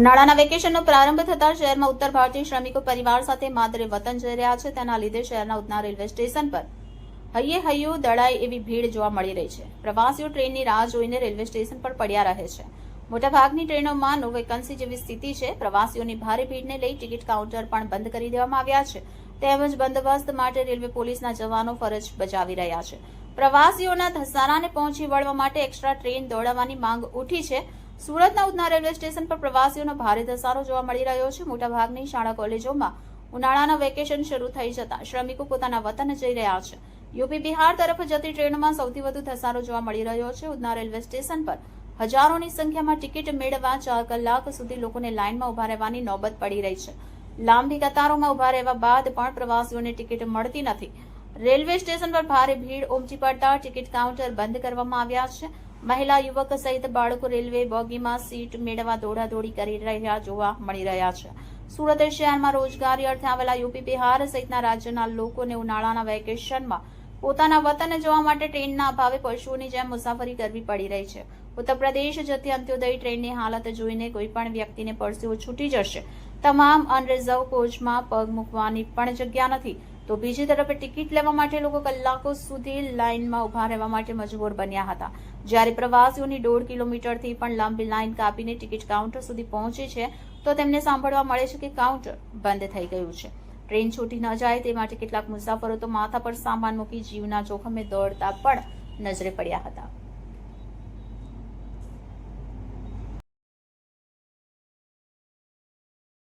ઉનાળાના વેકેશનનો પ્રારંભ થતાં શહેરમાં ઉત્તર ભારતીય શ્રમિકો પરિવાર સાથે માદરે વતન જઈ રહ્યા છે. તેના લીધે શહેરના ઉધના રેલવે સ્ટેશન પર હૈયે હૈયું દળાય એવી ભીડ જોવા મળી રહી છે. પ્રવાસીઓ ટ્રેનની રાહ જોઈને રેલવે સ્ટેશન પર પડ્યા રહે છે. મોટાભાગની ટ્રેનોમાં નો વેકન્સી જેવી સ્થિતિ છે. પ્રવાસીઓની ભારે ભીડને લઈ ટિકિટ કાઉન્ટર પણ બંધ કરી દેવામાં આવ્યા છે. તેમજ બંદોબસ્ત માટે રેલવે પોલીસના જવાનો ફરજ બજાવી રહ્યા છે. પ્રવાસીઓના ધસારાને પહોંચી વળવા માટે એક્સ્ટ્રા ટ્રેન દોડાવવાની માંગ ઉઠી છે. સુરતના ઉધના રેલવે સ્ટેશન પર પ્રવાસીઓનો ભારે ધસારો જોવા મળી રહ્યો છે. મોટાભાગની શાળા કોલેજોમાં ઉનાળાના વેકેશન શરૂ થઈ જતા શ્રમિકો પોતાના વતન જઈ રહ્યા છે. યુપી બિહાર તરફ જતી ટ્રેનોમાં સૌથી વધુ ધસારો જોવા મળી રહ્યો છે. ઉધના રેલવે સ્ટેશન પર હજારોની સંખ્યામાં ટિકિટ મેળવવા 4 કલાક સુધી લોકોને લાઇનમાં ઉભા રહેવાની નોબત પડી રહી છે. લાંબી કતારોમાં ઉભા રહેવા બાદ પણ પ્રવાસીઓને ટિકિટ મળતી નથી. રેલવે સ્ટેશન પર ભારે ભીડ ઉમટી પડતા ટિકિટ કાઉન્ટર બંધ કરવામાં આવ્યા છે. મહિલા, યુવક સહિત બાળકો રેલવે બોગીમાં સીટ મેળવવા દોડાદોડી કરી રહ્યા જોવા મળી રહ્યા છે. સુરત શહેરમાં રોજગારી અર્થે આવેલા યુપી બિહાર સહિતના રાજ્યના લોકોને ઉનાળાના વેકેશનમાં પોતાના વતન જવા માટે ટ્રેનના અભાવે પશુઓની જેમ મુસાફરી કરવી પડી રહી છે. ઉત્તર પ્રદેશ જતી અંત્યોદય ટ્રેનની હાલત જોઈને કોઈ પણ વ્યક્તિને પરસેવો છૂટી જશે. તમામ અનરિઝર્વ કોચમાં પગ મૂકવાની પણ જગ્યા નથી. તો બીજી તરફ ટિકિટ લેવા માટે લોકો કલાકો સુધી લાઇનમાં ઉભા રહેવા માટે મજબૂર બન્યા હતા. જ્યારે પ્રવાસીઓની 1.5 કિલોમીટરથી પણ લાંબી લાઇન કાપીને ટિકિટ કાઉન્ટર સુધી પહોંચે છે તો તેમને સાંભળવા મળે છે કે કાઉન્ટર બંધ થઈ ગયું છે. ટ્રેન છૂટી ન જાય તે માટે કેટલાક મુસાફરો તો માથા પર સામાન મૂકી જીવના જોખમે દોડતા પણ નજરે પડ્યા હતા.